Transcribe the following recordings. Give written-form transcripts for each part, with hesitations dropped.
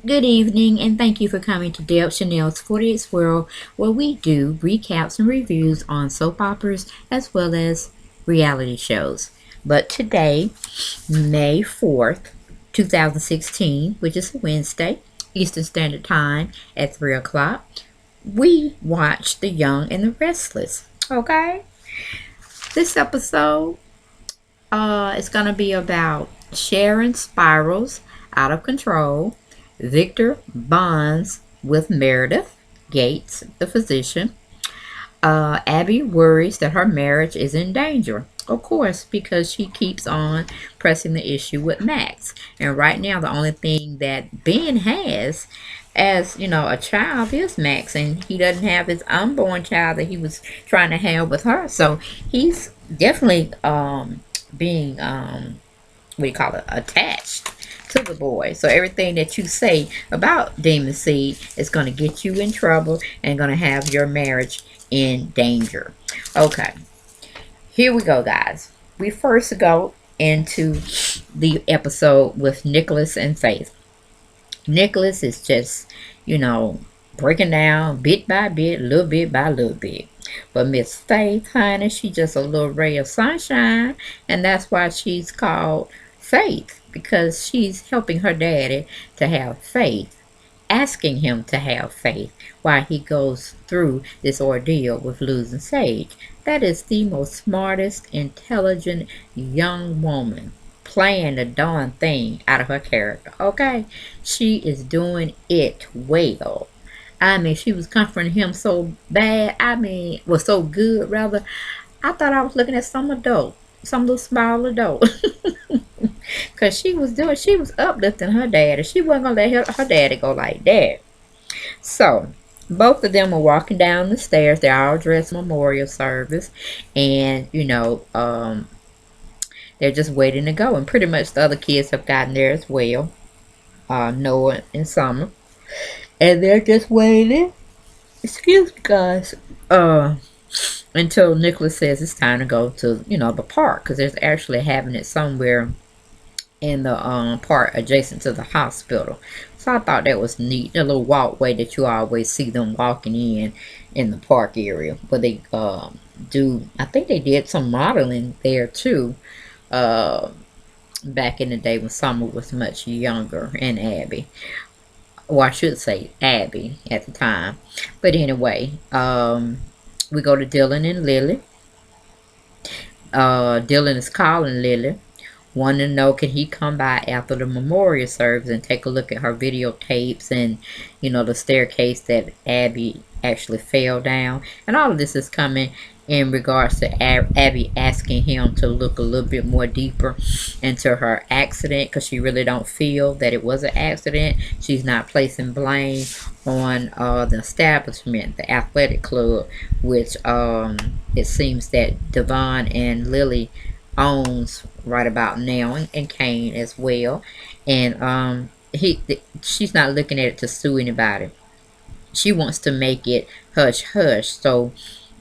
Good evening, and thank you for coming to Deb Chanel's 48th World, where we do recaps and reviews on soap operas as well as reality shows. But today, May 4th, 2016, which is a Wednesday, Eastern Standard Time at 3 o'clock, we watched The Young and the Restless. Okay? This episode is going to be about Sharon spirals out of control. Victor bonds with Meredith Gates, the physician. Abby worries that her marriage is in danger. Of course, because she keeps on pressing the issue with Max. And right now, the only thing that Ben has as, a child is Max. And he doesn't have his unborn child that he was trying to have with her. So he's definitely being, what do you call it, attached to the boy. So everything that you say about Demon Seed is going to get you in trouble and going to have your marriage in danger. Okay, here we go, guys. We first go into the episode with Nicholas and Faith. Nicholas is just, breaking down bit by bit, little bit by little bit. But Miss Faith, honey, she's just a little ray of sunshine, and that's why she's called Faith, because she's helping her daddy to have faith, asking him to have faith while he goes through this ordeal with losing Sage. That is the most smartest, intelligent young woman playing the darn thing out of her character. Okay, she is doing it well. I mean, she was comforting him so bad. Was so good, rather. I thought I was looking at some adult, some little small adult. Because she was uplifting her daddy. She wasn't going to let her daddy go like that. So, both of them were walking down the stairs. They're all dressed for memorial service. And, they're just waiting to go. And pretty much the other kids have gotten there as well. Noah and Summer. And they're just waiting. Excuse me, guys. Until Nicholas says it's time to go to, the park. Because they're actually having it somewhere in the part adjacent to the hospital. So I thought that was neat. A little walkway that you always see them walking in the park area. But they I think they did some modeling there too. Back in the day when Summer was much younger and Abby. Well, I should say Abby at the time. But anyway, we go to Dylan and Lily. Dylan is calling Lily, wanting to know can he come by after the memorial service and take a look at her videotapes and, the staircase that Abby actually fell down. And all of this is coming in regards to Abby asking him to look a little bit more deeper into her accident, because she really don't feel that it was an accident. She's not placing blame on the establishment, the athletic club, which it seems that Devon and Lily owns right about now, and Kane as well. And she's not looking at it to sue anybody. She wants to make it hush hush so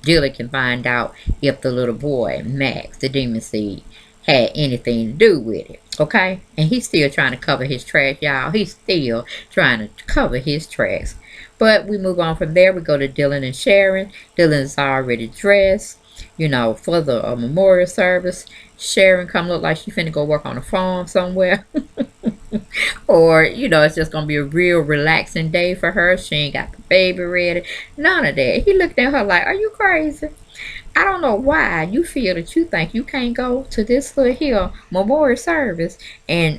Dylan can find out if the little boy, Max, the demon seed, had anything to do with it. Okay? And he's still trying to cover his tracks, y'all. He's still trying to cover his tracks. But we move on from there. We go to Dylan and Sharon. Dylan's already dressed, for the memorial service. Sharon come look like she finna go work on a farm somewhere. Or, it's just going to be a real relaxing day for her. She ain't got the baby ready. None of that. He looked at her like, are you crazy? I don't know why you feel that you think you can't go to this little here memorial service. And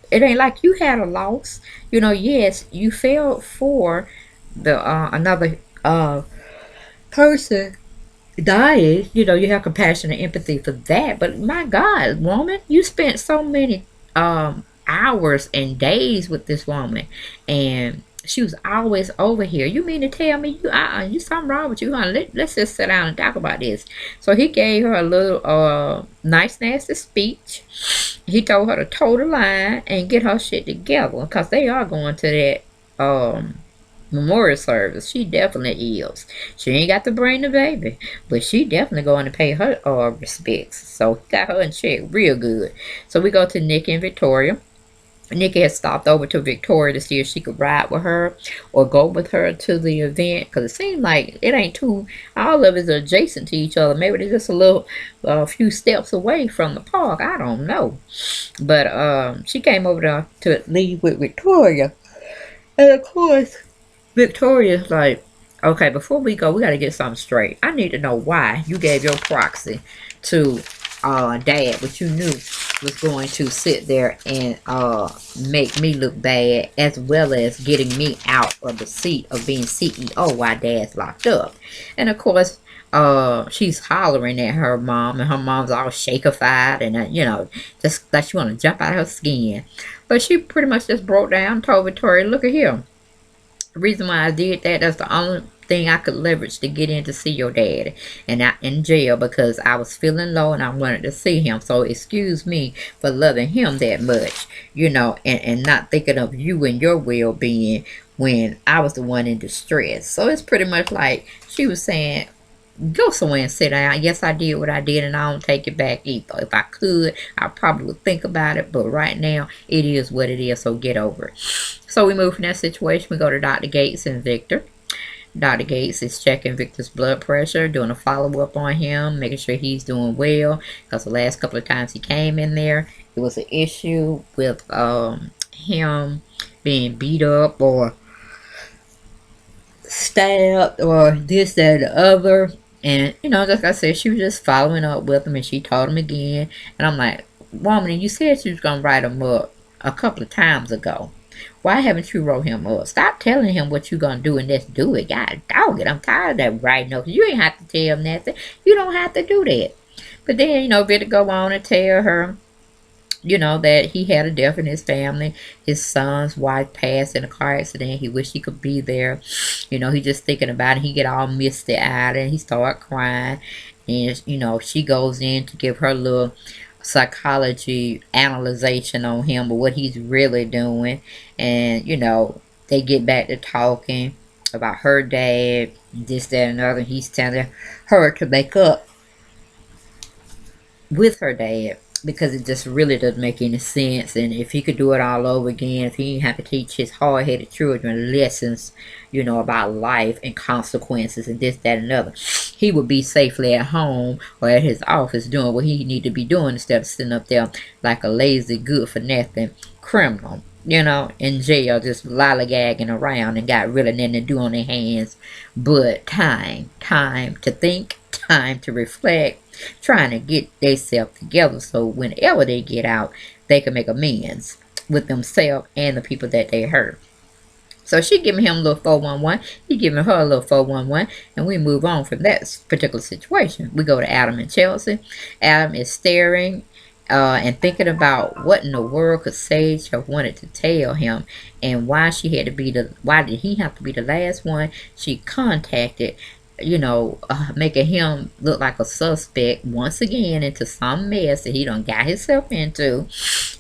it ain't like you had a loss. Yes, you felt for the another person dying. You have compassion and empathy for that. But my God, woman, you spent so many hours and days with this woman, and she was always over here. You mean to tell me you something wrong with you, honey? Let's just sit down and talk about this. So he gave her a little nice nasty speech. He told her to toe the line and get her shit together, because they are going to that memorial service. She definitely is. She ain't got to bring the baby, but she definitely going to pay her respects. So got her in check real good. So we go to Nick and Victoria. Nikki had stopped over to Victoria to see if she could ride with her or go with her to the event, because it seemed like it ain't too, all of it is adjacent to each other. Maybe they're just a little, a few steps away from the park. I don't know. But she came over to leave with Victoria. And of course, Victoria's like, okay, before we go, we got to get something straight. I need to know why you gave your proxy to Dad, which you knew was going to sit there and make me look bad, as well as getting me out of the seat of being CEO while Dad's locked up. And of course, she's hollering at her mom, and her mom's all shakified, and just like she want to jump out of her skin. But she pretty much just broke down and told Victoria, look at here. The reason why I did that, that's the only thing I could leverage to get in to see your dad, and not in jail, because I was feeling low and I wanted to see him. So excuse me for loving him that much, and not thinking of you and your well-being when I was the one in distress. So it's pretty much like she was saying, go somewhere and sit down. Yes, I did what I did, and I don't take it back either. If I could, I probably would think about it, but right now, it is what it is, so get over it. So we move from that situation. We go to Dr. Gates and Victor. Dr. Gates is checking Victor's blood pressure, doing a follow-up on him, making sure he's doing well, because the last couple of times he came in there, it was an issue with him being beat up or stabbed or this, that, and the other. And, like I said, she was just following up with him, and she told him again. And I'm like, woman, you said you was going to write him up a couple of times ago. Why haven't you wrote him up? Stop telling him what you're going to do and just do it. God dog it. I'm tired of that writing up. You ain't have to tell him nothing. You don't have to do that. But then, Victor go on and tell her, that he had a death in his family. His son's wife passed in a car accident. He wished he could be there. He just thinking about it. He get all misty eyed and he start crying. And, she goes in to give her little psychology analyzation on him, but what he's really doing. And, they get back to talking about her dad, this, that, and other. He's telling her to make up with her dad, because it just really doesn't make any sense. And if he could do it all over again, if he didn't have to teach his hard-headed children lessons, about life and consequences and this, that, and other, he would be safely at home or at his office doing what he need to be doing, instead of sitting up there like a lazy, good-for-nothing criminal, in jail, just lollygagging around and got really nothing to do on their hands but time to think, time to reflect, trying to get themselves together, so whenever they get out, they can make amends with themselves and the people that they hurt. So she giving him a little 411. He giving her a little 411. And we move on from that particular situation. We go to Adam and Chelsea. Adam is staring and thinking about what in the world could Sage have wanted to tell him, and why why did he have to be the last one she contacted, making him look like a suspect once again into some mess that he done got himself into.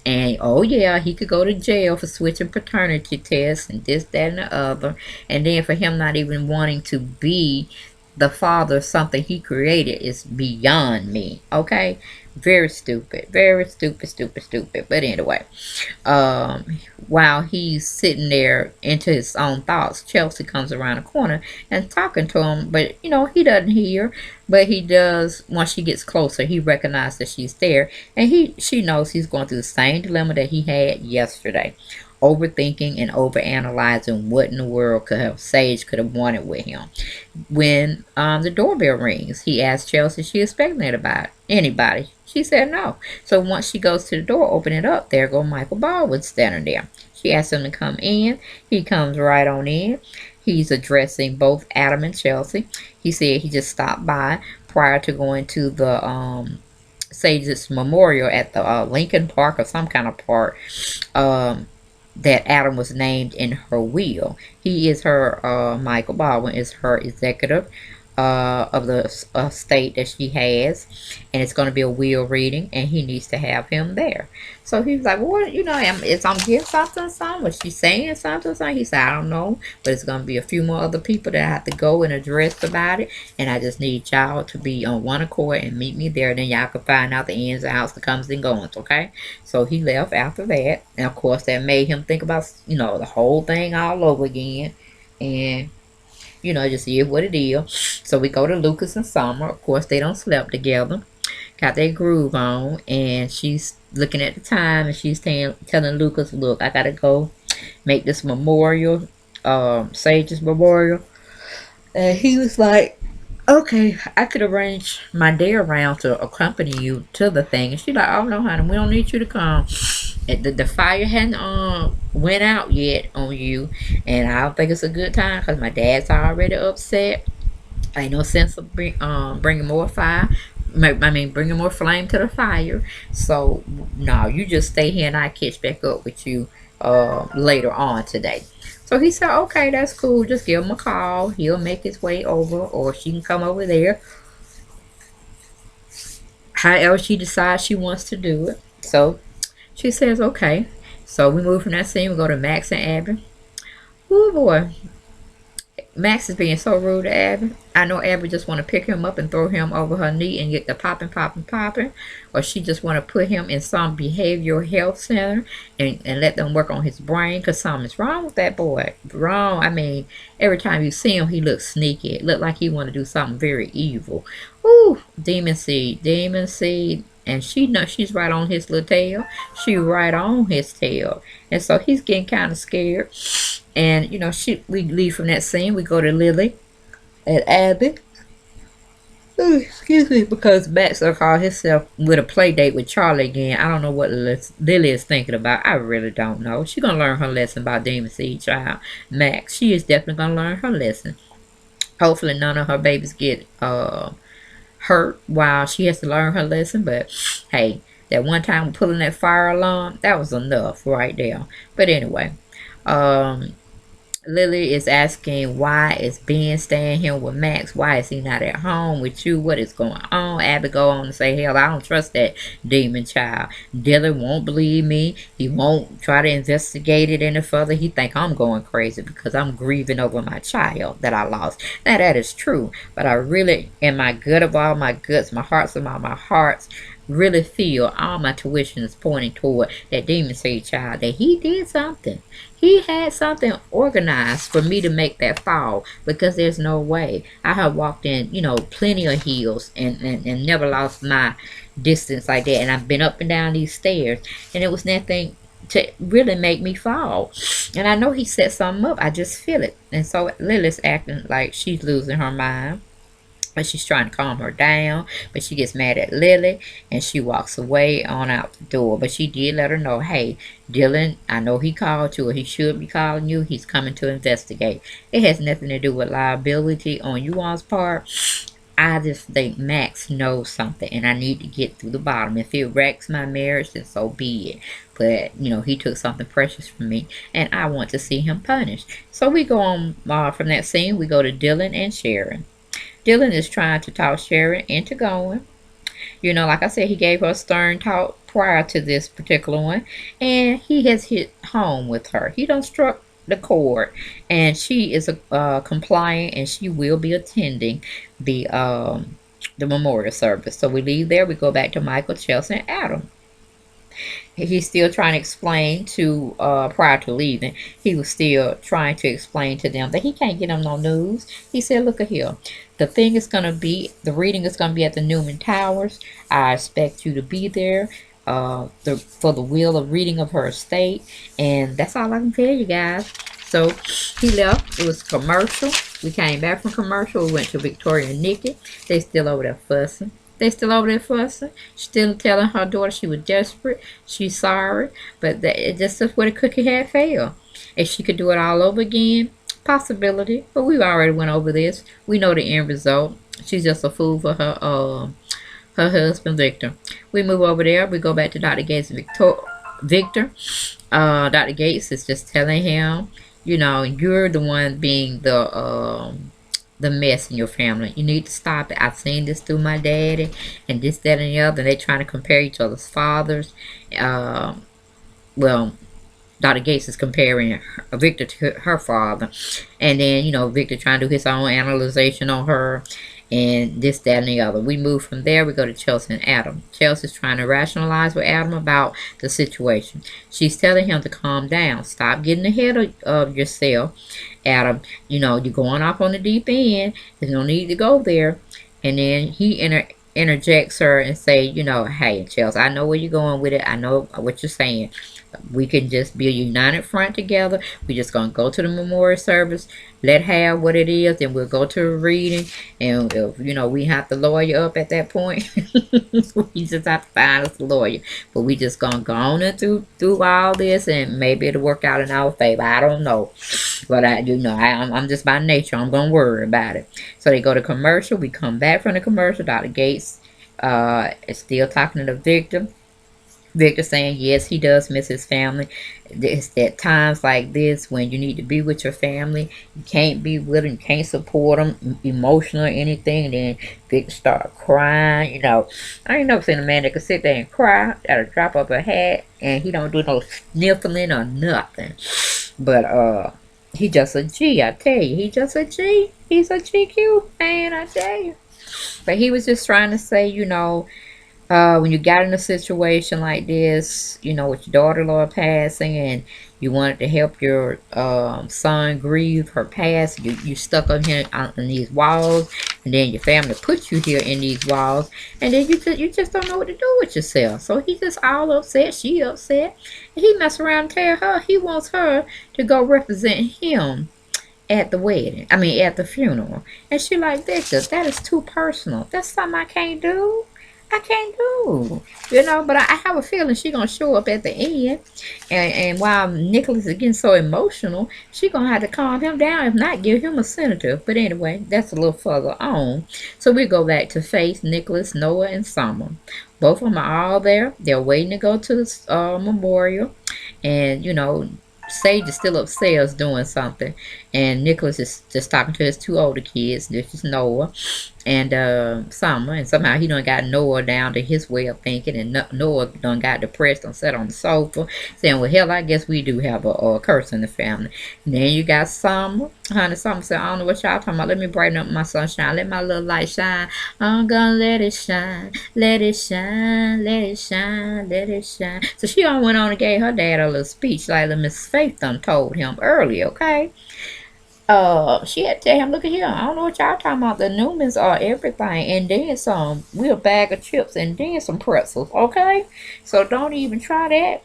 And oh yeah, he could go to jail for switching paternity tests and this, that, and the other. And then for him not even wanting to be the father of something he created is beyond me. Okay, very stupid, stupid. But anyway, while he's sitting there into his own thoughts, Chelsea comes around the corner and talking to him, but he doesn't hear. But he does, once she gets closer, he recognizes that she's there, and she knows he's going through the same dilemma that he had yesterday, overthinking and overanalyzing what in the world Sage could have wanted with him. When the doorbell rings, he asks Chelsea if she expecting anybody. She said no. So once she goes to the door, open it up, there go Michael Baldwin standing there. She asks him to come in. He comes right on in. He's addressing both Adam and Chelsea. He said he just stopped by prior to going to the Sage's memorial at the Lincoln Park or some kind of park. That Adam was named in her will. He is her, Michael Baldwin is her executive of the state that she has, and it's going to be a will reading, and he needs to have him there. So he was like, well, you know, I'm getting something. Was she saying something? He said, I don't know, but it's going to be a few more other people that I have to go and address about it, and I just need y'all to be on one accord and meet me there. Then y'all can find out the ins and outs, the comes and goings, okay? So he left after that, and of course that made him think about, you know, the whole thing all over again, and you know, just is what it is. So we go to Lucas and Summer. Of course, they don't sleep together. Got their groove on, and she's looking at the time, and she's telling Lucas, "Look, I gotta go make this memorial, Sage's memorial." And he was like, "Okay, I could arrange my day around to accompany you to the thing." And she's like, "Oh no, honey, we don't need you to come. The fire hadn't went out yet on you, and I don't think it's a good time because my dad's already upset. Ain't no sense of bringing more fire. I mean, bringing more flame to the fire. So no, you just stay here, and I catch back up with you later on today." So he said, "Okay, that's cool. Just give him a call. He'll make his way over, or she can come over there. However she decides she wants to do it." So she says, "Okay." So we move from that scene. We go to Max and Abby. Oh boy, Max is being so rude to Abby. I know Abby just want to pick him up and throw him over her knee and get the popping. Or she just want to put him in some behavioral health center and let them work on his brain because something's wrong with that boy. Wrong. I mean, every time you see him, he looks sneaky. It looked like he want to do something very evil. Ooh, demon seed, demon seed. And she knows she's right on his little tail. She right on his tail. And so he's getting kind of scared. And you know, we leave from that scene. We go to Lily and Abby. Ooh, excuse me, because Max will call himself with a play date with Charlie again. I don't know what Lily is thinking about. I really don't know. She's gonna learn her lesson about Demon Seed Child. Max, she is definitely gonna learn her lesson. Hopefully, none of her babies get hurt while she has to learn her lesson. But hey, that one time pulling that fire alarm, that was enough right there. But anyway, um Lily is asking, why is Ben staying here with Max? Why is he not at home with you? What is going on? Abby go on to say, hell, I don't trust that demon child. Dylan won't believe me. He won't try to investigate it any further. He think I'm going crazy because I'm grieving over my child that I lost. Now that is true, but I really, in my gut of all my guts, my hearts of all my hearts, really feel all my tuition is pointing toward that demon seed child, that he did something. He had something organized for me to make that fall, because there's no way. I have walked in, you know, plenty of hills and never lost my distance like that. And I've been up and down these stairs, and it was nothing to really make me fall. And I know he set something up. I just feel it. And so Lily's acting like she's losing her mind. But she's trying to calm her down, but she gets mad at Lily and she walks away on out the door. But she did let her know, hey, Dylan, I know he called you, or he should be calling you. He's coming to investigate. It has nothing to do with liability on you all's part. I just think Max knows something, and I need to get through the bottom. If it wrecks my marriage, then so be it. But, you know, he took something precious from me, and I want to see him punished. So we go on from that scene. We go to Dylan and Sharon. Dylan is trying to talk Sharon into going. You know, like I said, he gave her a stern talk prior to this particular one, and he has hit home with her. He done struck the chord, and she is compliant, and she will be attending the memorial service. So we leave there. We go back to Michael, Chelsea, and Adam. He's still trying to explain to prior to leaving, he was still trying to explain to them that he can't get them no news. He said, look at here, the reading is going to be at the Newman Towers. I expect you to be there for the will of reading of her estate, and that's all I can tell you guys. So he left. It was commercial. We came back from commercial. We went to Victoria and Nikki. They still over there fussing. Still telling her daughter she was desperate. She's sorry. But it just where the cookie had failed. If she could do it all over again, possibility. But we've already went over this. We know the end result. She's just a fool for her husband, Victor. We move over there. We go back to Dr. Gates and Victor. Dr. Gates is just telling him, you know, you're the one being the the mess in your family. You need to stop it. I've seen this through my daddy and this, that, and the other. And they trying to compare each other's fathers. Well, Dr. Gates is comparing Victor to her father. And then, Victor trying to do his own analyzation on her. And this, that, and the other. We move from there. We go to Chelsea and Adam. Chelsea's trying to rationalize with Adam about the situation. She's telling him to calm down. Stop getting ahead of yourself. Adam, you're going off on the deep end. There's no need to go there. And then he interjects her and say, hey, Chelsea, I know where you're going with it. I know what you're saying. We can just be a united front together. We're just going to go to the memorial service, let have what it is, then we'll go to a reading. And if, we have to lawyer up at that point, we just have to find us a lawyer. But we just going to go on and through all this, and maybe it'll work out in our favor. I don't know. But I'm just by nature, I'm going to worry about it. So they go to commercial. We come back from the commercial. Dr. Gates is still talking to the victim. Victor saying, yes, he does miss his family. It's at times like this when you need to be with your family. You can't be with them. You can't support them emotional or anything. And then Victor start crying. I ain't never seen a man that could sit there and cry at a drop of a hat. And he don't do no sniffling or nothing. But he just a G, I tell you. He just a G. He's a GQ man, I tell you. But he was just trying to say, when you got in a situation like this, with your daughter-in-law passing, and you wanted to help your son grieve her pass, you stuck on here on these walls, and then your family put you here in these walls, and then you just don't know what to do with yourself. So he just all upset, she upset, and he mess around and tell her he wants her to go represent him at the wedding. I mean, at the funeral. And she like, Victor, that is too personal. That's something I can't do. I can't do, but I have a feeling she gonna show up at the end, and while Nicholas is getting so emotional, she gonna have to calm him down, if not give him a sedative. But anyway, that's a little further on. So we go back to Faith, Nicholas, Noah, and Summer. Both of them are all there. They're waiting to go to the memorial, and Sage is still upstairs doing something, and Nicholas is just talking to his two older kids. This is Noah and Summer, and somehow he done got Noah down to his way of thinking, and Noah done got depressed and sat on the sofa, saying, well, hell, I guess we do have a curse in the family. And then you got Summer. Honey, Summer said, I don't know what y'all talking about. Let me brighten up my sunshine. Let my little light shine. I'm gonna let it shine. Let it shine. Let it shine. Let it shine. So she all went on and gave her dad a little speech like Miss Faith done told him earlier, okay? She had to tell him, look at here, I don't know what y'all talking about. The Newmans are everything, and then some. We're a bag of chips and then some pretzels, okay? So don't even try that.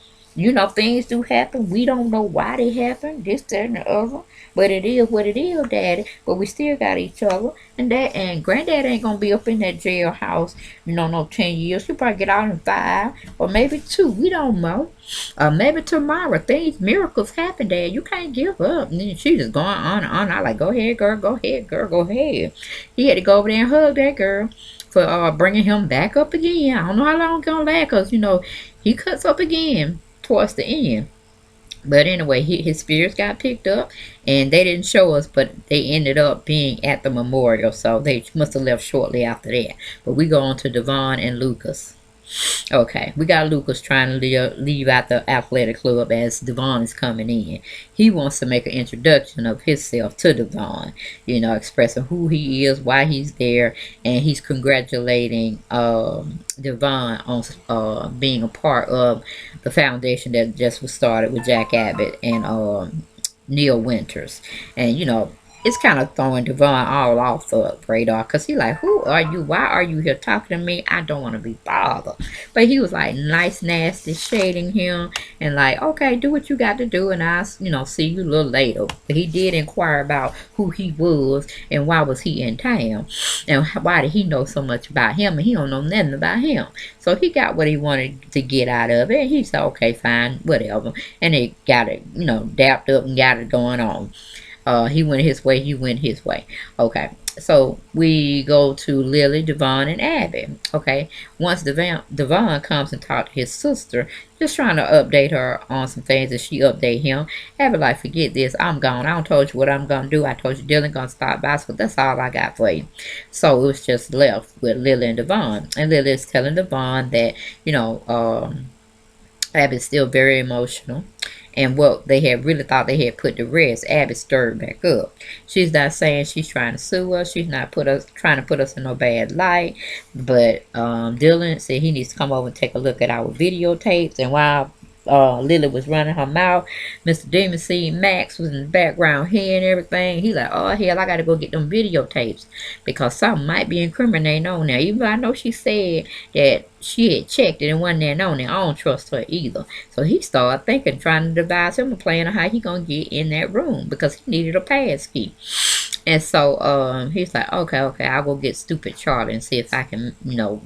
Things do happen. We don't know why they happen, this, that, and the other. But it is what it is, Daddy. But we still got each other. And Granddad ain't gonna be up in that jailhouse, no 10 years. He'll probably get out in 5 or maybe 2. We don't know. Maybe tomorrow. Miracles happen, Dad. You can't give up. And then she just going on and on. I like, go ahead, girl. Go ahead, girl. Go ahead. He had to go over there and hug that girl for bringing him back up again. I don't know how long it's gonna last, because he cuts up again towards the end. But anyway, his spirits got picked up, and they didn't show us, but they ended up being at the memorial, so they must have left shortly after that. But we go on to Devon and Lucas. Okay, we got Lucas trying to leave out the athletic club as Devon is coming in. He wants to make an introduction of himself to Devon, expressing who he is, why he's there, and he's congratulating Devon on being a part of the foundation that just was started with Jack Abbott and Neil Winters. And it's kind of throwing Devon all off the radar, because he like, who are you? Why are you here talking to me? I don't want to be bothered. But he was like nice, nasty, shading him, and like, okay, do what you got to do, and I'll see you a little later. But he did inquire about who he was and why was he in town, and why did he know so much about him, and he don't know nothing about him. So he got what he wanted to get out of it, and he said, okay, fine, whatever. And they got it, dapped up and got it going on. He went his way, he went his way. Okay. So we go to Lily, Devon, and Abby. Okay, once Devon comes and talks to his sister, just trying to update her on some things, and she update him. Abby like, forget this, I'm gone. I don't told you what I'm gonna do. I told you Dylan gonna stop by, so that's all I got for you. So it was just left with Lily and Devon, and Lily is telling Devon that Abby's still very emotional. And what they had really thought they had put to rest, Abby stirred back up. She's not saying she's trying to sue us. She's not trying to put us in no bad light. But Dylan said he needs to come over and take a look at our videotapes. And while Lily was running her mouth, Mr. Demon Seed Max was in the background hearing everything. He like, oh hell, I gotta go get them videotapes because something might be incriminating on there. Even though I know she said that she had checked it and wasn't there on there, I don't trust her either. So he started thinking, trying to devise him a plan of how he gonna get in that room because he needed a pass key. And so he's like, okay, I'll go get stupid Charlie and see if I can,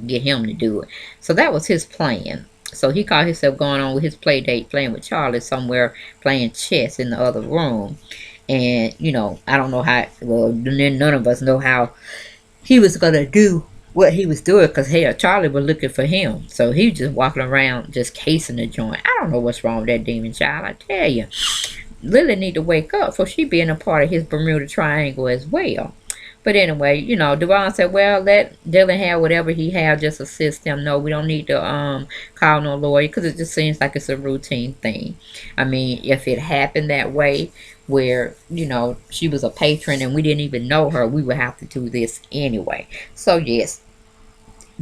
get him to do it. So that was his plan. So he caught himself going on with his play date, playing with Charlie somewhere, playing chess in the other room. And, I don't know how, well, none of us know how he was going to do what he was doing because, hell, Charlie was looking for him. So he was just walking around just casing the joint. I don't know what's wrong with that demon child, I tell you. Lily need to wake up for she being a part of his Bermuda Triangle as well. But anyway, Devon said, well, let Dylan have whatever he have, just assist him. No, we don't need to call no lawyer because it just seems like it's a routine thing. I mean, if it happened that way where, she was a patron and we didn't even know her, we would have to do this anyway. So, yes,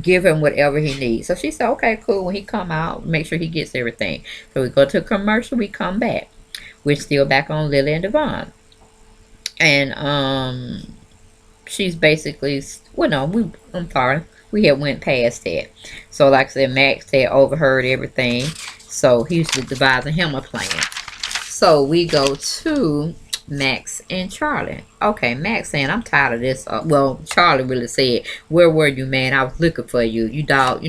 give him whatever he needs. So she said, okay, cool. When he come out, make sure he gets everything. So we go to a commercial, we come back. We're still back on Lily and Devon. And, she's basically, well, no, I'm sorry, we had went past that. So like I said, Max had overheard everything, so he was devising him a plan. So we go to Max and Charlie. Okay, Max saying, I'm tired of this. Well, Charlie really said, where were you, man? I was looking for you. You dogged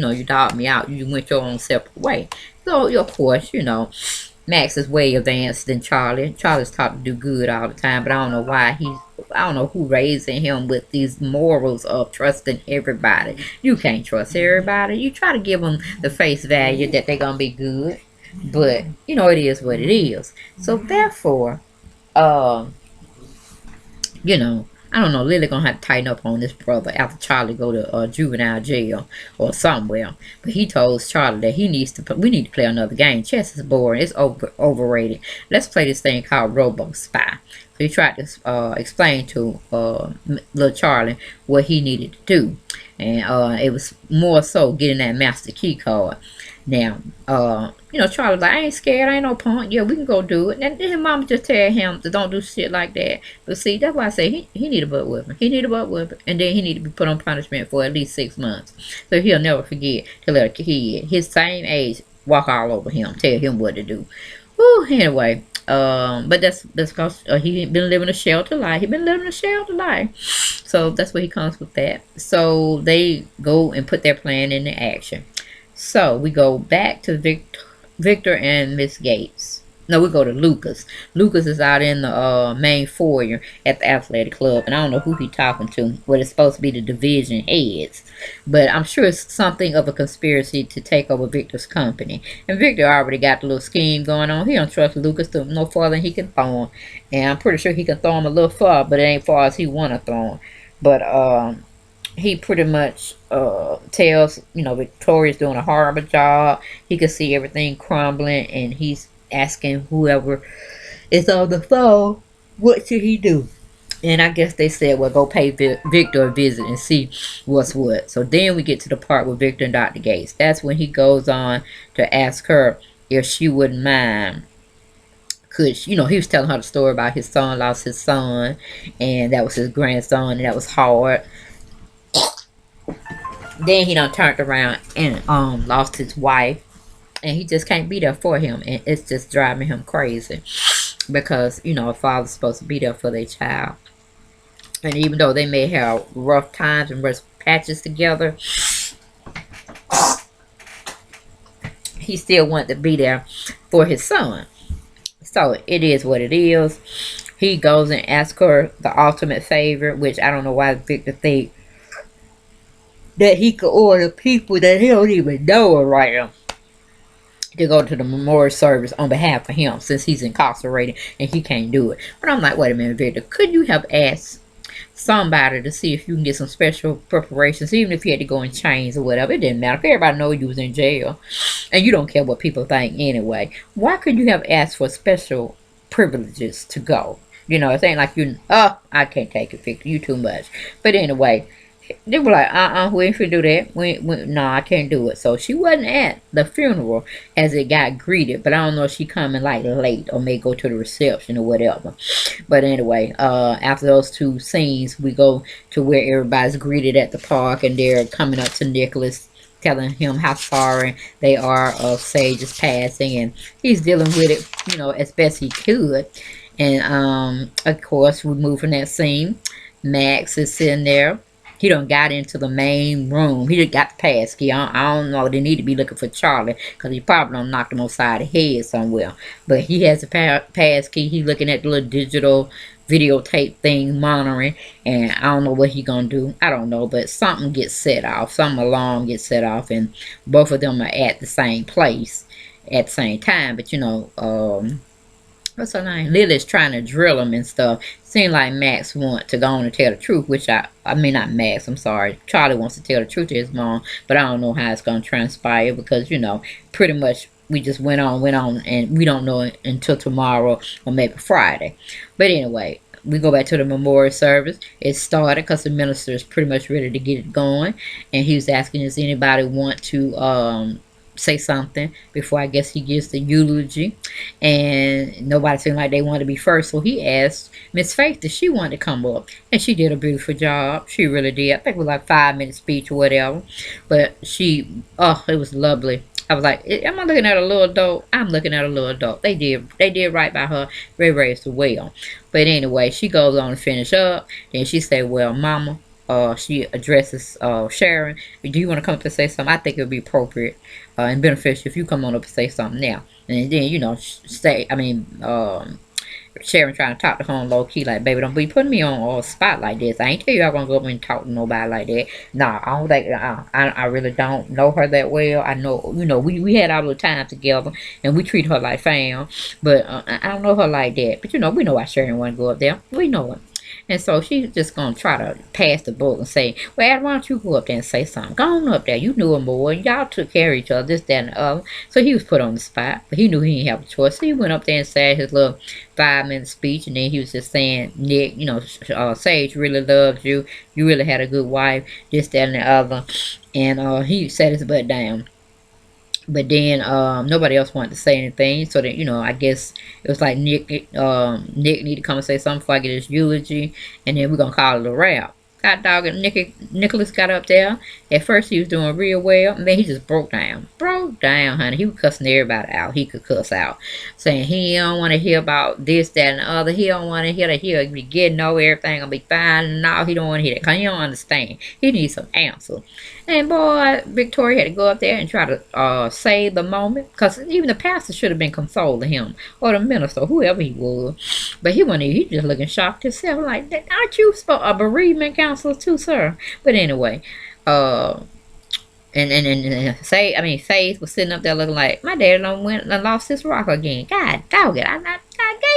me out. You went your own separate way. So of course, Max is way advanced than Charlie. Charlie's taught to do good all the time, but I don't know why I don't know who raising him with these morals of trusting everybody. You can't trust everybody. You try to give them the face value that they're going to be good, but, it is what it is. So, therefore, I don't know, Lily gonna have to tighten up on this brother after Charlie go to juvenile jail or somewhere. But he told Charlie that we need to play another game. Chess is boring. It's overrated. Let's play this thing called Robo Spy. So he tried to explain to little Charlie what he needed to do. And it was more so getting that master key card. Now, Charlie like, I ain't scared, I ain't no punk. Yeah, we can go do it. And his mama just tell him to don't do shit like that. But see, that's why I say he need a butt whipping. He need a butt whipping. And then he need to be put on punishment for at least 6 months. So he'll never forget to let a kid his same age walk all over him, tell him what to do. Whew, anyway. But that's because he been living a shelter life. He been living a shelter life. So that's where he comes with that. So they go and put their plan into action. So we go back to Victor and Miss Gates. No, we go to Lucas. Lucas is out in the main foyer at the athletic club, and I don't know who he's talking to. What it's supposed to be the division heads, but I'm sure it's something of a conspiracy to take over Victor's company. And Victor already got the little scheme going on. He don't trust Lucas to no farther than he can throw him, and I'm pretty sure he can throw him a little far, but it ain't far as he want to throw him. But he pretty much tells, Victoria's doing a horrible job. He can see everything crumbling, and he's asking whoever is on the phone, what should he do? And I guess they said, well, go pay Victor a visit and see what's what. So then we get to the part with Victor and Dr. Gates. That's when he goes on to ask her if she wouldn't mind. Because, he was telling her the story about his son lost his son, and that was his grandson, and that was hard. Then he done turned around and lost his wife, and he just can't be there for him, and it's just driving him crazy because a father's supposed to be there for their child, and even though they may have rough times and rough patches together, he still wanted to be there for his son. So it is what it is. he goes and asks her the ultimate favor, which I don't know why Victor think that he could order people that he don't even know around to go to the memorial service on behalf of him, since he's incarcerated and he can't do it. But I'm like, wait a minute, Victor, could you have asked somebody to see if you can get some special preparations, even if you had to go in chains or whatever? It didn't matter. If everybody know you was in jail and you don't care what people think anyway, why could you have asked for special privileges to go? You know, it ain't like you, oh, I can't take it, Victor, you too much. But anyway, they were like, we ain't finna do that. No, I can't do it. So she wasn't at the funeral as it got greeted, but I don't know if she coming like late or may go to the reception or whatever. But anyway, after those two scenes, we go to where everybody's greeted at the park, and they're coming up to Nicholas, telling him how sorry they are of Sage's passing, and he's dealing with it, you know, as best he could. And of course, we move from that scene. Max is sitting there. He done got into the main room. He done got the pass key. I don't know. They need to be looking for Charlie, because he probably done knocked him upside the head somewhere. But he has a pass key. He looking at the little digital videotape thing monitoring, and I don't know what he gonna do. I don't know, but something gets set off. Some alarm gets set off, and both of them are at the same place at the same time. But you know, what's her name? Lily's trying to drill him and stuff. Seems like Max want to go on and tell the truth, which I mean, not Max, I'm sorry. Charlie wants to tell the truth to his mom, but I don't know how it's going to transpire, because, you know, pretty much we just went on, and we don't know it until tomorrow or maybe Friday. But anyway, we go back to the memorial service. It started because the minister is pretty much ready to get it going, and he was asking, does anybody want to say something before I guess he gives the eulogy, and nobody seemed like they wanted to be first, so he asked Miss Faith if she wanted to come up, and she did a beautiful job. She really did. I think it was like 5 minute speech or whatever, but she, oh, it was lovely. I was like, am I looking at a little adult? I'm looking at a little adult. They did right by her. They raised her well. But anyway, she goes on to finish up. Then she said, well, Mama, she addresses Sharon. Do you want to come up and say something? I think it would be appropriate and beneficial if you come on up and say something now. And then, you know, Sharon trying to talk to her on low key, like, baby, don't be putting me on a spot like this. I ain't tell you I'm gonna go up and talk to nobody like that. Nah, I don't think, I really don't know her that well. I know, you know, we had our little time together, and we treat her like fam, but I don't know her like that. But, you know, we know why Sharon want to go up there. We know it. And so she's just going to try to pass the book and say, well, Adam, why don't you go up there and say something? Go on up there. You knew him more. Y'all took care of each other, this, that, and the other. So he was put on the spot, but he knew he didn't have a choice. So he went up there and said his little 5 minute speech, and then he was just saying, Nick, you know, Sage really loves you. You really had a good wife, this, that, and the other. And he sat his butt down. But then nobody else wanted to say anything, so that, you know, I guess it was like Nick need to come and say something before I get his eulogy, and then we're gonna call it a wrap. God dog, and Nicholas got up there. At first he was doing real well, and then he just broke down, honey. He was cussing everybody out. He could cuss out, saying he don't want to hear about this, that, and the other. He don't want to hear that he'll be getting over everything gonna be fine. No, he don't want to hear that, because he don't understand. He needs some answers. And boy, Victoria had to go up there and try to save the moment, because even the pastor should have been consoling him, or the minister, whoever he was. But he wasn't. He just looking shocked himself, like, aren't you a bereavement counselor too, sir? But anyway, and Faith was sitting up there looking like, my dad done went and lost his rock again. God dog it. I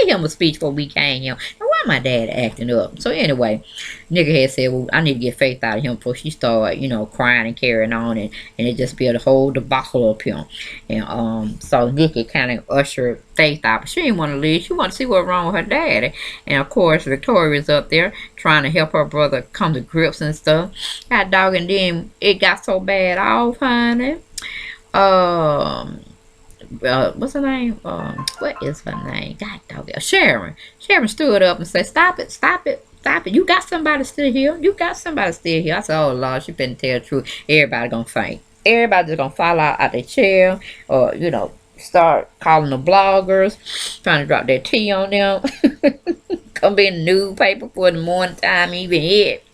gave him a speech before we came here. And why my dad acting up? So anyway, nigga had said, well, I need to get Faith out of him before she start, you know, crying and carrying on, and it just be a whole debacle up him. And so Nikki kind of ushered Faith out, but she didn't want to leave. She wanted to see what's wrong with her daddy. And of course, Victoria's up there trying to help her brother come to grips and stuff. God dog, and then it got so bad off, honey. What's her name? What is her name? God dog it. Sharon. Sharon stood up and said, stop it, stop it, stop it. You got somebody still here. You got somebody still here. I said, oh Lord, she better tell the truth. Everybody gonna faint. Everybody's gonna fall out their chair, or, you know, start calling the bloggers, trying to drop their tea on them. Come be in the newspaper for the morning time even hit.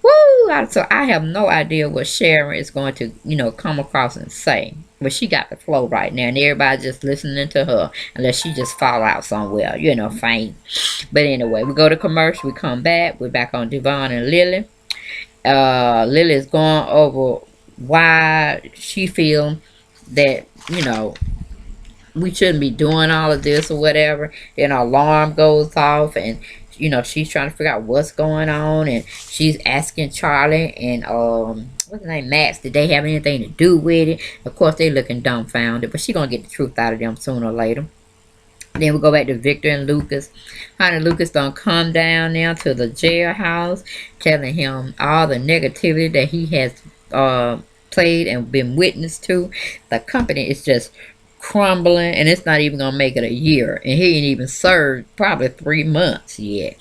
Woo! So I have no idea what Sharon is going to, come across and say. But she got the flow right now, and everybody just listening to her, unless she just fall out somewhere, faint. But anyway, we go to commercial, we come back, we're back on Devon and Lily. Lily's going over why she feel that, we shouldn't be doing all of this or whatever. Then an alarm goes off, and she's trying to figure out what's going on, and she's asking Charlie and what's his name, Max, did they have anything to do with it? Of course, they looking dumbfounded, but she's gonna get the truth out of them sooner or later. Then we go back to Victor and Lucas. Honey, Lucas don't come down now to the jailhouse, telling him all the negativity that he has played and been witness to. The company is just crumbling, and it's not even gonna make it a year, and he ain't even served probably 3 months yet.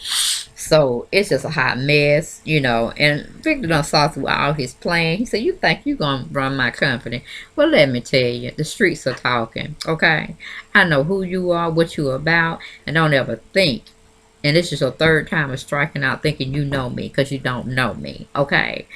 So it's just a hot mess, and Victor done saw through all his plan. He said, you think you gonna run my company? Well, let me tell you, the streets are talking, okay? I know who you are, what you about, and don't ever think, and this is your third time of striking out thinking you know me, because you don't know me, okay?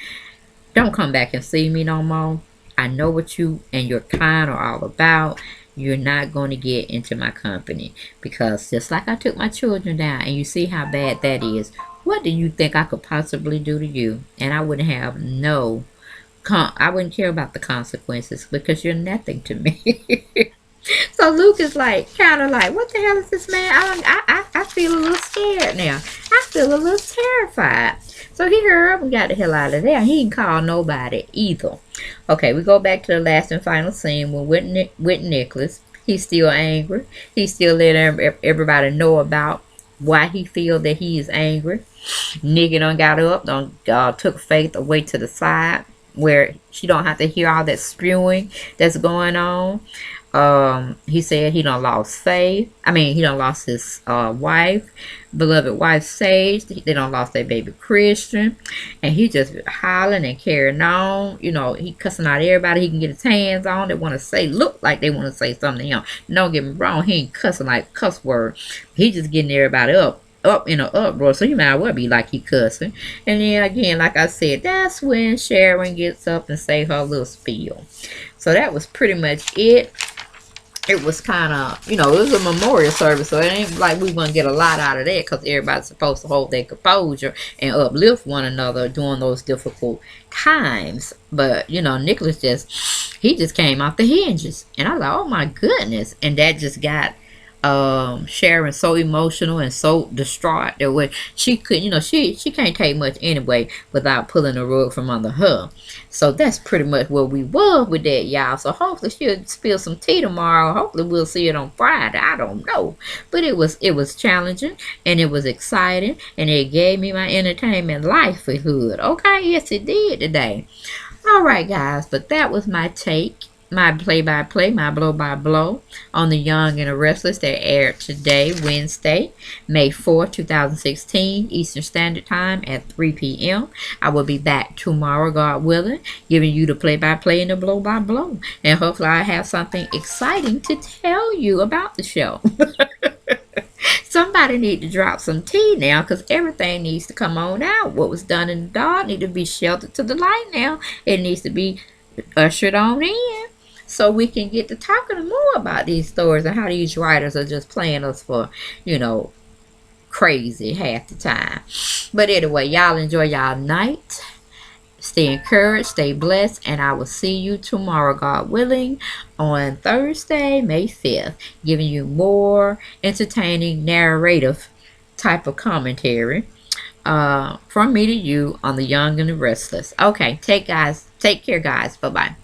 Don't come back and see me no more. I know what you and your kind are all about. You're not going to get into my company, because just like I took my children down, and you see how bad that is, what do you think I could possibly do to you? And I wouldn't have I wouldn't care about the consequences, because you're nothing to me. So Luke is like, kind of like, what the hell is this man? I feel a little scared now. I feel a little terrified. So he hurried up and got the hell out of there. He didn't call nobody either. Okay, we go back to the last and final scene with Nicholas. He's still angry. He's still letting everybody know about why he feels that he is angry. Nikki done got up, took Faith away to the side where she don't have to hear all that spewing that's going on. He said he done lost Faith. He done lost his wife, beloved wife Sage. They done lost their baby Christian, and he just hollering and carrying on. He cussing out everybody he can get his hands on. They want to say, look like they want to say something to him. Don't get me wrong, he ain't cussing like cuss word. He just getting everybody up in an uproar, so you might as well be like he cussing. And then again, like I said, that's when Sharon gets up and say her little spiel. So that was pretty much it. It was kind of, it was a memorial service, so it ain't like we wouldn't get a lot out of that, because everybody's supposed to hold their composure and uplift one another during those difficult times. But, Nicholas he just came off the hinges. And I was like, oh my goodness. And that just got Sharon so emotional and so distraught that when she could, she can't take much anyway without pulling the rug from under her. So that's pretty much where we were with that, y'all. So hopefully she'll spill some tea tomorrow. Hopefully we'll see it on Friday. I don't know, but it was challenging, and it was exciting, and it gave me my entertainment livelihood. Okay, yes it did today. All right, guys, but that was my take. My play-by-play, my blow-by-blow on The Young and the Restless that aired today, Wednesday, May 4th, 2016, Eastern Standard Time at 3 p.m. I will be back tomorrow, God willing, giving you the play-by-play and the blow-by-blow. And hopefully I have something exciting to tell you about the show. Somebody need to drop some tea now, because everything needs to come on out. What was done in the dark need to be sheltered to the light now. It needs to be ushered on in, so we can get to talking more about these stories and how these writers are just playing us for, crazy half the time. But anyway, y'all enjoy y'all night. Stay encouraged, stay blessed, and I will see you tomorrow, God willing, on Thursday, May 5th, giving you more entertaining narrative type of commentary from me to you on The Young and the Restless. Okay, take care, guys. Bye-bye.